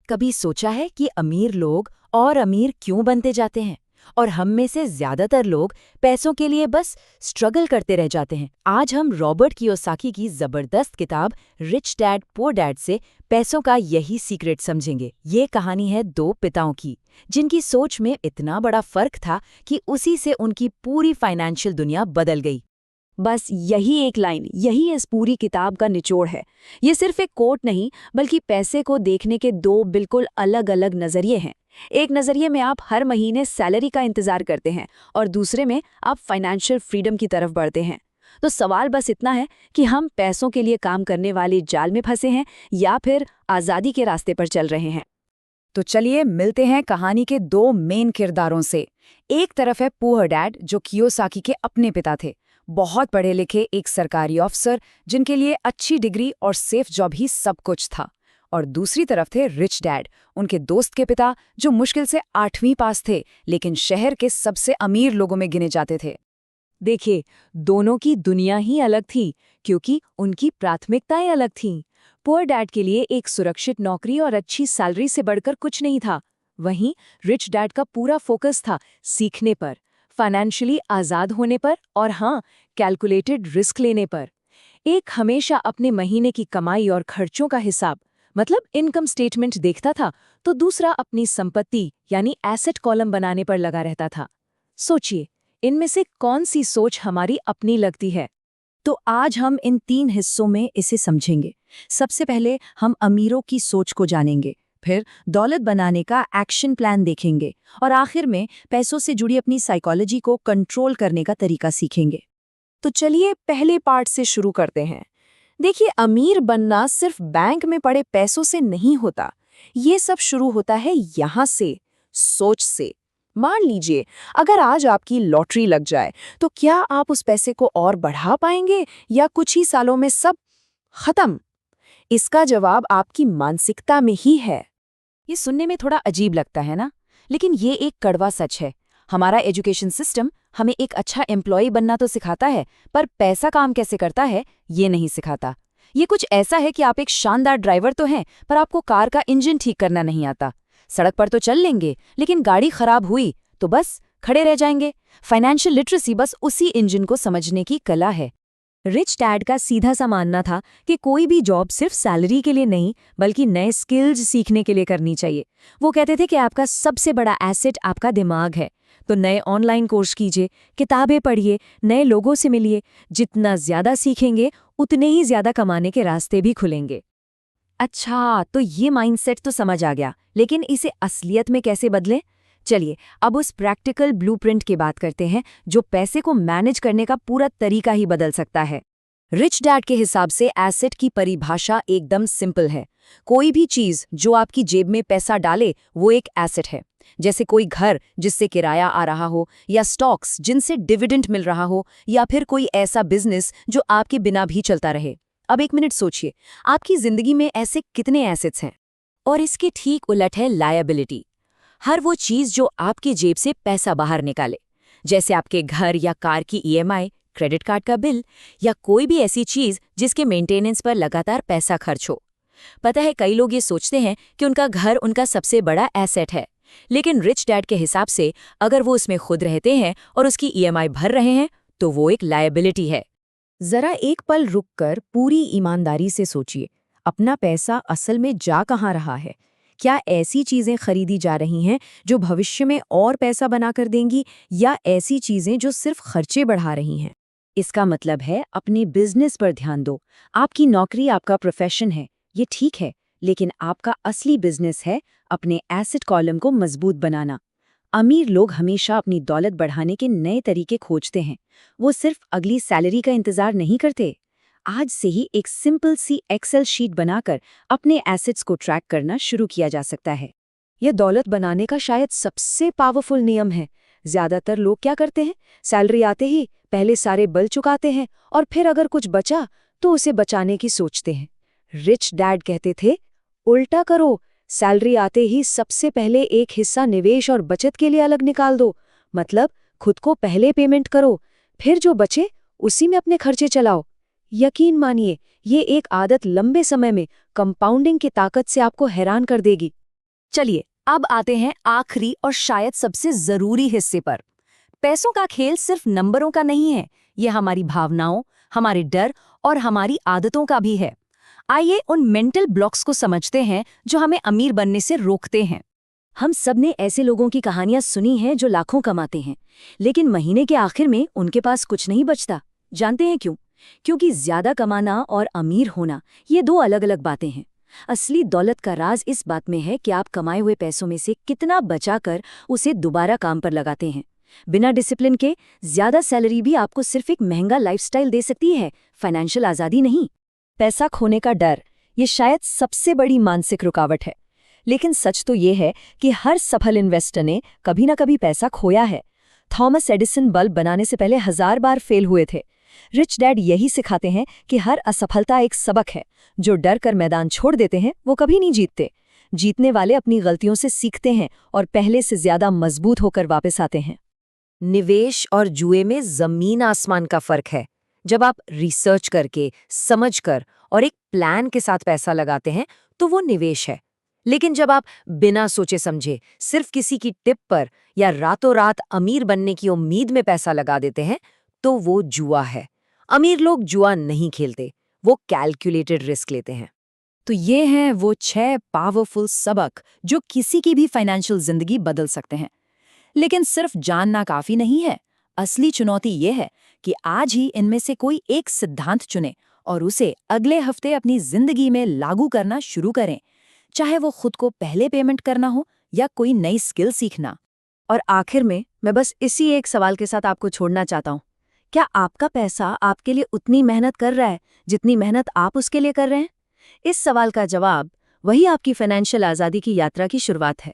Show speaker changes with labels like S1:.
S1: कभी सोचा है कि अमीर लोग और अमीर क्यों बनते जाते हैं और हम में से ज्यादातर लोग पैसों के लिए बस स्ट्रगल करते रह जाते हैं। आज हम रॉबर्ट कियोसाकी की जबरदस्त किताब रिच डैड पुअर डैड से पैसों का यही सीक्रेट समझेंगे। ये कहानी है दो पिताओं की, जिनकी सोच में इतना बड़ा फर्क था कि उसी से उनकी पूरी फाइनेंशियल दुनिया बदल गई।
S2: बस यही एक लाइन, यही इस पूरी किताब का निचोड़ है। ये सिर्फ एक कोट नहीं, बल्कि पैसे को देखने के दो बिल्कुल अलग अलग नज़रिए हैं। एक नज़रिए में आप हर महीने सैलरी का इंतज़ार करते हैं और दूसरे में आप फाइनेंशियल फ्रीडम की तरफ बढ़ते हैं। तो सवाल बस इतना है कि हम पैसों के लिए काम करने वाले जाल में फंसे हैं या फिर आज़ादी के रास्ते पर चल रहे हैं।
S1: तो चलिए मिलते हैं कहानी के दो मेन किरदारों से। एक तरफ है पुअर डैड, जो कियोसाकी के अपने पिता थे, बहुत पढ़े लिखे एक सरकारी ऑफिसर जिनके लिए अच्छी डिग्री और सेफ जॉब ही सब कुछ था। और दूसरी तरफ थे रिच डैड, उनके दोस्त के पिता, जो मुश्किल से 8वीं पास थे लेकिन शहर के सबसे अमीर लोगों में गिने जाते थे।
S2: देखिए, दोनों की दुनिया ही अलग थी क्योंकि उनकी प्राथमिकताएं अलग थीं। पुअर डैड के लिए एक सुरक्षित नौकरी और अच्छी सैलरी से बढ़कर कुछ नहीं था। वहीं रिच डैड का पूरा फोकस था सीखने पर, फाइनेंशियली आज़ाद होने पर और हाँ, कैलकुलेटेड रिस्क लेने पर। एक हमेशा अपने महीने की कमाई और खर्चों का हिसाब, मतलब इनकम स्टेटमेंट देखता था, तो दूसरा अपनी संपत्ति यानी एसेट कॉलम बनाने पर लगा रहता था। सोचिए, इनमें से कौन सी सोच हमारी अपनी लगती है?
S1: तो आज हम इन 3 हिस्सों में इसे समझेंगे। सबसे पहले हम अमीरों की सोच को जानेंगे, फिर दौलत बनाने का एक्शन प्लान देखेंगे और आखिर में पैसों से जुड़ी अपनी साइकोलॉजी को कंट्रोल करने का तरीका सीखेंगे।
S2: तो चलिए पहले पार्ट से शुरू करते हैं। देखिए, अमीर बनना सिर्फ बैंक में पड़े पैसों से नहीं होता। ये सब शुरू होता है यहाँ से, सोच से। मान लीजिए, अगर आज आपकी लॉटरी लग जाए, तो क्या आप उस पैसे को और बढ़ा पाएंगे या कुछ ही सालों में सब खत्म? इसका जवाब आपकी मानसिकता में ही है।
S1: ये सुनने में थोड़ा अजीब लगता है ना, लेकिन ये एक कड़वा सच है। हमारा एजुकेशन सिस्टम हमें एक अच्छा एम्प्लॉय बनना तो सिखाता है, पर पैसा काम कैसे करता है ये नहीं सिखाता। ये कुछ ऐसा है कि आप एक शानदार ड्राइवर तो हैं, पर आपको कार का इंजन ठीक करना नहीं आता। सड़क पर तो चल लेंगे, लेकिन गाड़ी खराब हुई तो बस खड़े रह जाएंगे। फाइनेंशियल लिटरेसी बस उसी इंजन को समझने की कला है।
S2: रिच डैड का सीधा सा मानना था कि कोई भी जॉब सिर्फ सैलरी के लिए नहीं, बल्कि नए स्किल्स सीखने के लिए करनी चाहिए। वो कहते थे कि आपका सबसे बड़ा एसेट आपका दिमाग है, तो नए ऑनलाइन कोर्स कीजिए, किताबें पढ़िए, नए लोगों से मिलिए। जितना ज्यादा सीखेंगे, उतने ही ज्यादा कमाने के रास्ते भी खुलेंगे।
S1: अच्छा, तो ये माइंडसेट तो समझ आ गया, लेकिन इसे असलियत में कैसे बदलें? चलिए अब उस प्रैक्टिकल ब्लूप्रिंट की बात करते हैं, जो पैसे को मैनेज करने का पूरा तरीका ही बदल सकता है। रिच डैड के हिसाब से एसेट की परिभाषा एकदम सिंपल है। कोई भी चीज जो आपकी जेब में पैसा डाले वो एक एसेट है। जैसे कोई घर जिससे किराया आ रहा हो, या स्टॉक्स जिनसे डिविडेंड मिल रहा हो, या फिर कोई ऐसा बिजनेस जो आपके बिना भी चलता रहे। अब एक मिनट सोचिए, आपकी जिंदगी में ऐसे कितने एसेट्स हैं? और इसके ठीक उलट है लायबिलिटी। हर वो चीज जो आपकी जेब से पैसा बाहर निकाले, जैसे आपके घर या कार की ईएमआई, क्रेडिट कार्ड का बिल, या कोई भी ऐसी चीज जिसके मेंटेनेंस पर लगातार पैसा खर्च हो। पता है, कई लोग ये सोचते हैं कि उनका घर उनका सबसे बड़ा एसेट है, लेकिन रिच डैड के हिसाब से अगर वो उसमें खुद रहते हैं और उसकी ईएमआई भर रहे हैं, तो वो एक लायबिलिटी है।
S2: जरा एक पल रुककर पूरी ईमानदारी से सोचिए, अपना पैसा असल में जा कहाँ रहा है? क्या ऐसी चीजें खरीदी जा रही हैं जो भविष्य में और पैसा बनाकर देंगी, या ऐसी चीजें जो सिर्फ खर्चे बढ़ा रही हैं?
S1: इसका मतलब है अपने बिजनेस पर ध्यान दो। आपकी नौकरी आपका प्रोफेशन है, ये ठीक है, लेकिन आपका असली बिजनेस है अपने एसेट कॉलम को मजबूत बनाना। अमीर लोग हमेशा अपनी दौलत बढ़ाने के नए तरीके खोजते हैं। वो सिर्फ अगली सैलरी का इंतजार नहीं करते। आज से ही एक सिंपल सी एक्सेल शीट बनाकर अपने एसेट्स को ट्रैक करना शुरू किया जा सकता है।
S2: यह दौलत बनाने का शायद सबसे पावरफुल नियम है। ज्यादातर लोग क्या करते हैं, सैलरी आते ही पहले सारे बिल चुकाते हैं और फिर अगर कुछ बचा तो उसे बचाने की सोचते हैं। रिच डैड कहते थे, उल्टा करो, सैलरी आते ही सबसे पहले एक हिस्सा निवेश और बचत के लिए अलग निकाल दो। मतलब खुद को पहले पेमेंट करो, फिर जो बचे उसी में अपने खर्चे चलाओ। यकीन मानिए, ये एक आदत लंबे समय में कंपाउंडिंग की ताकत से आपको हैरान कर देगी।
S1: चलिए अब आते हैं आखिरी और शायद सबसे जरूरी हिस्से पर। पैसों का खेल सिर्फ नंबरों का नहीं है, ये हमारी भावनाओं, हमारे डर और हमारी आदतों का भी है। आइए उन मेंटल ब्लॉक्स को समझते हैं जो हमें अमीर बनने से रोकते हैं। हम सब ने ऐसे लोगों की कहानियां सुनी हैं जो लाखों कमाते हैं, लेकिन महीने के आखिर में उनके पास कुछ नहीं बचता। जानते हैं क्यों? क्योंकि ज्यादा कमाना और अमीर होना ये दो अलग अलग बातें हैं। असली दौलत का राज इस बात में है कि आप कमाए हुए पैसों में से कितना बचाकर उसे दोबारा काम पर लगाते हैं। बिना डिसिप्लिन के ज्यादा सैलरी भी आपको सिर्फ एक महंगा लाइफस्टाइल दे सकती है, फाइनेंशियल आजादी नहीं। पैसा खोने का डर, ये शायद सबसे बड़ी मानसिक रुकावट है। लेकिन सच तो ये है कि हर सफल इन्वेस्टर ने कभी ना कभी पैसा खोया है। थॉमस एडिसन बल्ब बनाने से पहले 1000 बार फेल हुए थे। रिच डैड यही सिखाते हैं कि हर असफलता एक सबक है। जो डर कर मैदान छोड़ देते हैं वो कभी नहीं जीतते। जीतने वाले अपनी गलतियों से सीखते हैं और पहले से ज्यादा मजबूत होकर वापस आते हैं। निवेश और जुए में जमीन आसमान का फर्क है। जब आप रिसर्च करके, समझकर और एक प्लान के साथ पैसा लगाते हैं तो वो निवेश है। लेकिन जब आप बिना सोचे समझे सिर्फ किसी की टिप पर या रातों रात अमीर बनने की उम्मीद में पैसा लगा देते हैं तो वो जुआ है। अमीर लोग जुआ नहीं खेलते, वो कैलकुलेटेड रिस्क लेते हैं। तो ये हैं वो 6 पावरफुल सबक जो किसी की भी फाइनेंशियल जिंदगी बदल सकते हैं। लेकिन सिर्फ जानना काफी नहीं है। असली चुनौती ये है कि आज ही इनमें से कोई एक सिद्धांत चुनें और उसे अगले हफ्ते अपनी जिंदगी में लागू करना शुरू करें, चाहे वो खुद को पहले पेमेंट करना हो या कोई नई स्किल सीखना। और आखिर में मैं बस इसी एक सवाल के साथ आपको छोड़ना चाहता हूँ। क्या आपका पैसा आपके लिए उतनी मेहनत कर रहा है जितनी मेहनत आप उसके लिए कर रहे हैं? इस सवाल का जवाब वही आपकी फाइनेंशियल आज़ादी की यात्रा की शुरुआत है।